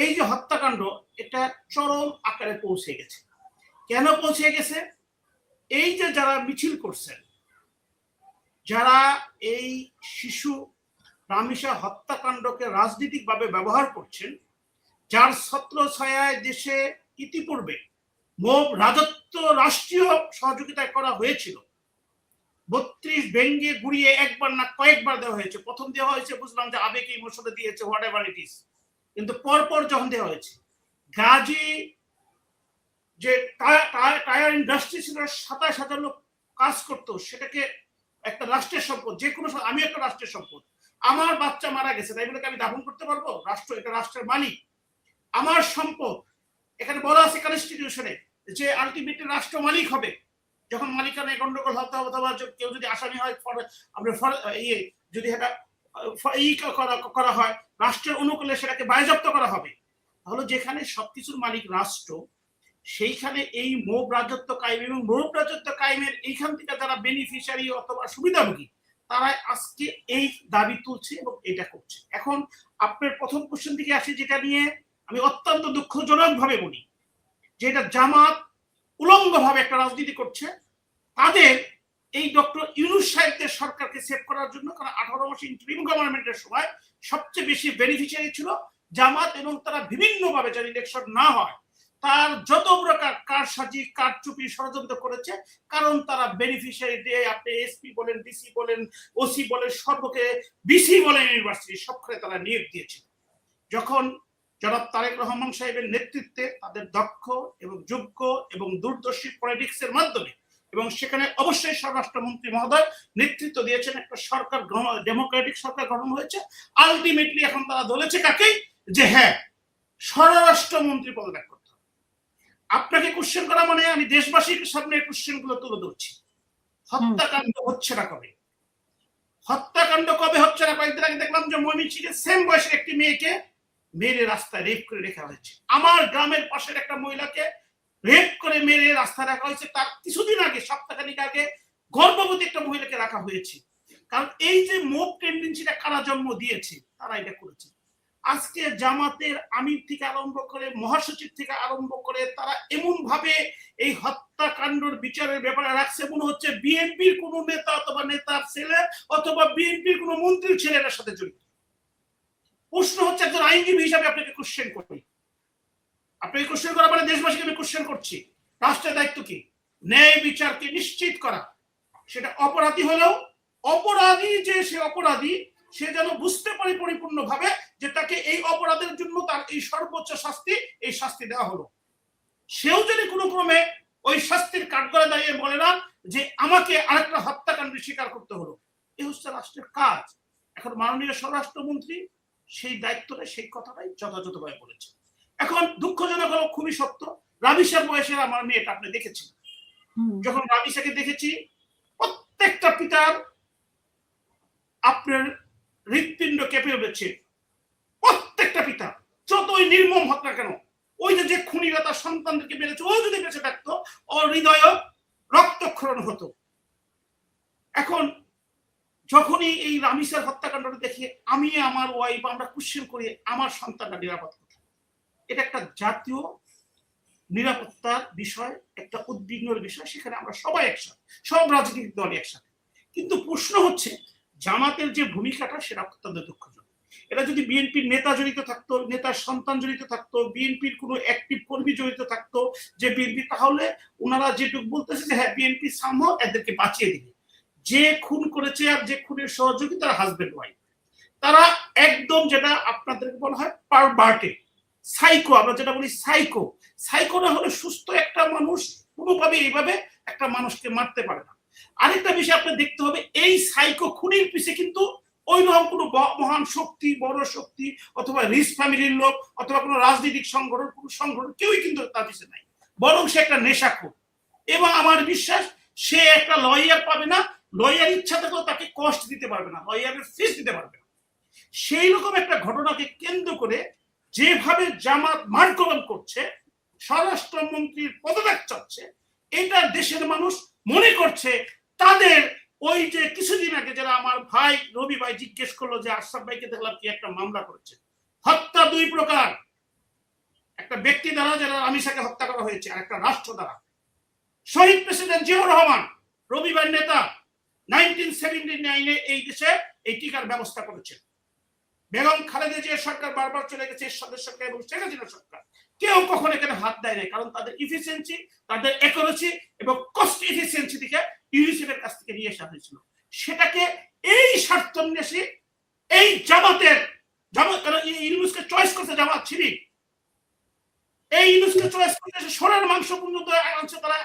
এই যে হত্যাকাণ্ড এটা চরম আকারে পৌঁছে গেছে। কেন পৌঁছে গেছে? এই যে যারা মিছিল করছেন, যারা এই শিশু রামিসা হত্যাকাণ্ডকে রাজনৈতিকভাবে ব্যবহার করছেন, যার ছত্রছায়ায় দেশে ইতিপূর্বে মোব রাজত্ব রাষ্ট্রীয় সহযোগিতায় করা হয়েছিল, 32 ভেঙ্গে গুড়িয়ে একবার না কয়েকবার দেওয়া হয়েছে। প্রথম দেওয়া হয়েছে বুঝলাম যে আবেগ ইমোশনে দিয়েছে, হোয়াট এভার ইট ইজ, কিন্তু পরপর যখন দেওয়া হয়েছে, গাজী যে টায়ার ইন্ডাস্ট্রি ছিল, 27,000 লোক কাজ করতো, সেটাকে একটা রাষ্ট্রের সম্পদ, যে কোনো, আমি একটা রাষ্ট্রের সম্পদ, আমার বাচ্চা মারা গেছে তাই বলে আমি দাফন করতে পারবো? রাষ্ট্র এটা রাষ্ট্রের মালিক, আমার সম্পদ। এখানে বলা আছে কনস্টিটিউশনে যে আলটিমেটলি রাষ্ট্র মালিক হবে। যখন মালিকানা গন্ডগোল হতে হবে অথবা কেউ যদি আসামি হয়, যদি এটা করা হয় রাষ্ট্রের অনুকূলে, সেটাকে বাজেয়াপ্ত করা হবে। তাহলে যেখানে সবকিছুর মালিক রাষ্ট্র, সেইখানে এই মোব রাজত্ব কায়েম এবং মোব রাজত্ব কায়েমের এইখান থেকে যারা বেনিফিশিয়ারি অথবা সুবিধাভোগী, তারা আজকে এই দাবি তুলছে এবং এটা করছে। এখন আপনার প্রথম কোশ্চেন থেকে আসি, যেটা নিয়ে আমি অত্যন্ত দুঃখজনক ভাবে বলি যে এটা জামাত উলঙ্গ ভাবে একটা রাজনীতি করছে। তাদের এই ডক্টর ইউনূস সাহেবদের সরকারকে সেভ করার জন্য, কারণ 18 মাসে ইন্টারিম গভর্নমেন্টের সময় সবচেয়ে বেশি বেনিফিশিয়ারি ছিল জামাত, এবং তারা বিভিন্ন ভাবে যেন ইলেকশন না হয় তার যত প্রকার কারসাজি কারচুপি ষড়যন্ত্র করেছে, কারণ তারা বেনিফিশিয়ারি দিয়ে, আপনি এসপি বলেন, ডিসি বলেন, ওসি বলেন, সর্বকে বিসি বলেন, ইউনিভার্সিটি সবখানে তারা নিয়োগ দিয়েছিল। যখন জনাব তারেক রহমান সাহেবের নেতৃত্বে তাদের দক্ষ এবং যোগ্য এবং দূরদর্শী পলিটিক্সের মাধ্যমে, এবং সেখানে অবশ্যই স্বরাষ্ট্রমন্ত্রী মহোদয় নেতৃত্ব দিয়েছেন, একটা সরকার ডেমোক্রেটিক সরকার গঠন হয়েছে। আলটিমেটলি এখন তারা ধরেছে কাকেই, যে হ্যাঁ স্বরাষ্ট্রমন্ত্রী পদত্যাগ করতে হবে। আপনাকে কোশ্চেন করা মানে আমি দেশবাসীর সামনে কোশ্চেন গুলো তুলে ধরছি। হত্যাকাণ্ড হচ্ছে না কবে? হত্যাকাণ্ড কবে হচ্ছে না? কয়েকদিন আগে দেখলাম যে ময়মনসিংহের সেম বয়সের একটি মেয়েকে মেরে রাস্তায় রেপ করে রেখা হয়েছে। আমার গ্রামের পাশের একটা মহিলাকে রেপ করে মেরে রাস্তায় রাখা হয়েছে। তার কিছুদিন আগে, সপ্তাহখানিক আগে, গর্ভবতী একটা মহিলাকে রাখা হয়েছে। কারণ এই যে মোব টেন্ডেন্সিটা কারা জন্ম দিয়েছে, তারা এটা করেছে। আজকে জামাতের আমির থেকে আরম্ভ করে, মহাসচিব থেকে আরম্ভ করে, তারা এমন ভাবে এই হত্যাকাণ্ডের বিচারের ব্যাপারে রাখছে মনে হচ্ছে বিএনপির কোন নেতা অথবা নেতার ছেলে অথবা বিএনপির কোন মন্ত্রীর ছেলের সাথে জড়িত। প্রশ্ন হচ্ছে, একজন আইনজীবী হিসাবে আপনাকে কোশ্চেন করি, আপনাকে কোশ্চেন করা মানে দেশবাসীকে আমি কোশ্চেন করছি, রাষ্ট্রের দায়িত্ব কি? ন্যায় বিচারকে নিশ্চিত করা। সেটা অপরাধী হলেও অপরাধী যে সে অপরাধী, সে যেন বুঝতে পারে পরিপূর্ণভাবে যে তাকে এই অপরাধের জন্য তার এই সর্বোচ্চ শাস্তি, এই শাস্তি দেওয়া হলো। সেও যদি কোনো ক্রমে ওই শাস্তির কাঠগড়ায় দাঁড়িয়ে বলে না যে আমাকে আরেকটা হত্যাকাণ্ডের স্বীকার করতে হলো, এ হচ্ছে রাষ্ট্রের কাজ। এখন মাননীয় স্বরাষ্ট্রমন্ত্রী সেই দায়িত্বটা, সেই কথাটাই যথাযথভাবে বলেছে। এখন দুঃখজনক হলো, খুবই সত্য, রামিসার বয়সের আমার মেয়েটা আপনি দেখেছেন। যখন রামিসাকে দেখেছি, প্রত্যেকটা পিতার আপনার হৃৎপিণ্ড কেঁপে উঠেছে। প্রত্যেকটা পিতা, যতই নির্মম হোক না কেন, ওই যে খুনিরা তার সন্তানদেরকে মেরেছে, ও যদি বেঁচে থাকতো ওর হৃদয় রক্তক্ষরণ হতো। এখন যখনই এই রামিসার হত্যাকাণ্ডটা দেখে আমি, আমার ওয়াইফ, আমরা কোশ্চেন করি আমার সন্তানটা নিরাপদ কোথায়। এটা একটা জাতীয় নিরাপত্তার বিষয়, একটা উদ্বিগ্নের বিষয়। সেখানে আমরা সবাই একসাথে, সব রাজনৈতিক দল একসাথে। কিন্তু প্রশ্ন হচ্ছে, জামাতের যে ভূমিকাটা, সেটা অত্যন্ত দুঃখজনক। এটা যদি বিএনপির নেতা জড়িত থাকতো, নেতার সন্তান জড়িত থাকতো, বিএনপির কোনো অ্যাক্টিভ কর্মী জড়িত থাকতো, যে বিএনপি, তাহলে ওনারা যেটুকু বলতেছে যে হ্যাঁ বিএনপি সামহাও এদেরকে বাঁচিয়ে দিবে। যে খুন করেছে আর যে খুনের সহযোগী, তারা হাজবেন্ড ওয়াইফ, তারা একদম যেটা আপনাদেরকে বলা হয় পারভার্টেড, সাইকো। আমরা যেটা বলি সাইকো, সাইকো না হলে সুস্থ একটা মানুষ কোনোভাবে এইভাবে একটা মানুষকে মারতে পারে না। আরেকটা বিষয় আপনি দেখতে হবে, এই সাইকো খুনির পিছে কিন্তু ওই রকম কোনো মহান শক্তি, বড় শক্তি, অথবা রিচ ফ্যামিলির লোক, অথবা কোনো রাজনৈতিক সংগঠন, কোনো সংগঠন, কেউই কিন্তু তার পিছে নাই। বরং সে একটা নেশাখোর। এবং আমার বিশ্বাস সে একটা লয়ার পাবে না, লয়ার ইচ্ছা থাকলেও তাকে কষ্ট দিতে পারবে না, লয়ারের ফিস দিতে পারবে না। সেই রকম একটা ঘটনাকে কেন্দ্র করে যেভাবে জামাত মারগোল করছে, স্বরাষ্ট্রমন্ত্রীর পদত্যাগ চাচ্ছে, এটা দেশের মানুষ মনে করছে তাদের ওই যে কিছুদিন আগে যারা আমার ভাই রবি ভাই জিজ্ঞেস করলো যে আশরাফ ভাইকে দেখলাম কি একটা মামলা করেছে। হত্যা দুই প্রকার, একটা ব্যক্তি দ্বারা যারা আমিষাকে হত্যা করা হয়েছে, আর একটা রাষ্ট্র দ্বারা। শহীদ প্রেসিডেন্ট জিয়াউর রহমান, রবিবার নেতা, 1979-এ এই দেশে এই টিকার ব্যবস্থা করেছেন। বেগম খালেদা জিয়া সরকার বারবার চলে গেছে, এরশাদের সরকার এবং শেখ হাসিনা সরকার, কেউ কখনো এখানে হাত দেয় নাই, কারণ তাদের ইফিসিয়েন্সি, তাদের অ্যাকুরেসি এবং কস্ট ইফিসিয়েন্সি থেকে ইউনিসেফের কাছ থেকে নিয়ে আসা হয়েছিল। সেটাকে এই স্বার্থান্বেষী এই জামাত ইউনুসকে চয়েস করতে জামাত ছিলি, এই ইউনুসকে চয়েস করতে সোনার মাংস পর্যন্ত আনছে তারা।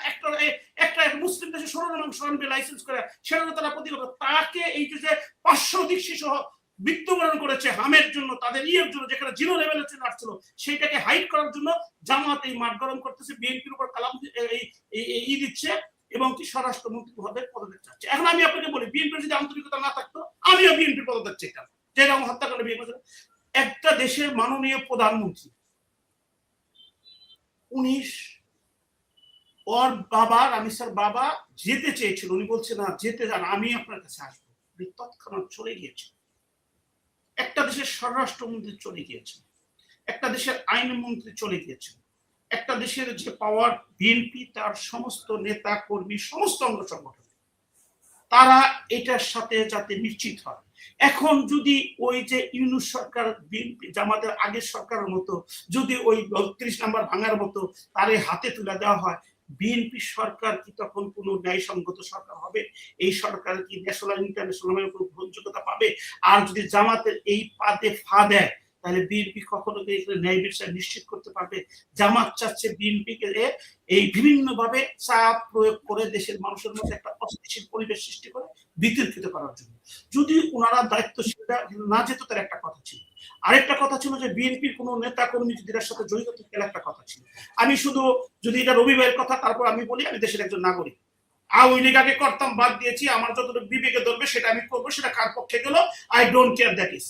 একটা মুসলিম দেশে সোনার মাংস আনবে লাইসেন্স করে, সেটা তারা প্রতিরোধ। তাকে এই যে 500 অধিক শিশু মৃত্যুবরণ করেছে হামের জন্য, তাদের ইয়ের জন্য, যেখানে জিরো লেভেলের জন্য আসছিল, সেইটাকে হাইড করার জন্য জামাত এই মাঠ গরম করতেছে, বিএনপির উপর কালাম দিচ্ছে এবং কি স্বরাষ্ট্রমন্ত্রী পদে পদত্যাগ চাচ্ছে। এখন আমি আপনাকে বলি, বিএনপির যদি আন্তরিকতা না থাকতো আমিও বিএনপির পদত্যাগ চাইতাম, যেরকম হত্যাকাণ্ড বিএনপি। একটা দেশের মাননীয় প্রধানমন্ত্রী, উনি ওর বাবা রামিসার বাবা যেতে চেয়েছিল, উনি বলছে না যেতে যান, আমি আপনার কাছে আসবো, তৎক্ষণাৎ চলে গিয়েছে। একটা দেশের স্বরাষ্ট্রমন্ত্রী চলে গিয়েছেন, একটা দেশের আইনমন্ত্রী চলে গিয়েছেন, একটা দেশের যে পাওয়ার বিএনপি, তার সমস্ত নেতা কর্মী, সমস্ত অঙ্গ সংগঠন, তারা এটার সাথে যাতে নিশ্চিত হয়। এখন যদি ওই যে ইউনূস সরকার, বিএনপি জামাতের আগের সরকারের মতো যদি ওই ৩২ নাম্বার ভাঙার মতো তার হাতে তুলে দেওয়া হয়, বিএনপি সরকার কি তখন কোনো ন্যায়সঙ্গত সরকার হবে? এই সরকার কি ন্যাশনাল ইন্টারন্যাশনাল কোনো গ্রহণযোগ্যতা পাবে? আর যদি জামাতের এই পাদে ফা দেয়, তাহলে বিএনপি কখনো ন্যায় বিচার নিশ্চিত করতে পারবে? জামাত চাচ্ছে বিএনপিকে এই বিভিন্ন ভাবে চাপ প্রয়োগ করে দেশের মানুষের মধ্যে একটা অস্থিতিশীল পরিবেশ সৃষ্টি করে বিতর্কিত করার জন্য। যদি ওনারা দায়িত্বশীলতা না যেত, তার একটা কথা ছিল। আরেকটা কথা ছিল যে বিএনপির কোন নেতা কর্মী যদি এর সাথে জড়িত থাকে, একটা কথা ছিল। আমি শুধু যদি এটা রবিবারের কথা, তারপর আমি বলি আমি দেশের একজন নাগরিক। আওয়ামী লীগ আগে করতাম, বাদ দিয়েছি, আমার যতটুকু বিবেকে ধরবে সেটা আমি করবো, সেটা কার পক্ষে গেল I don't care that is.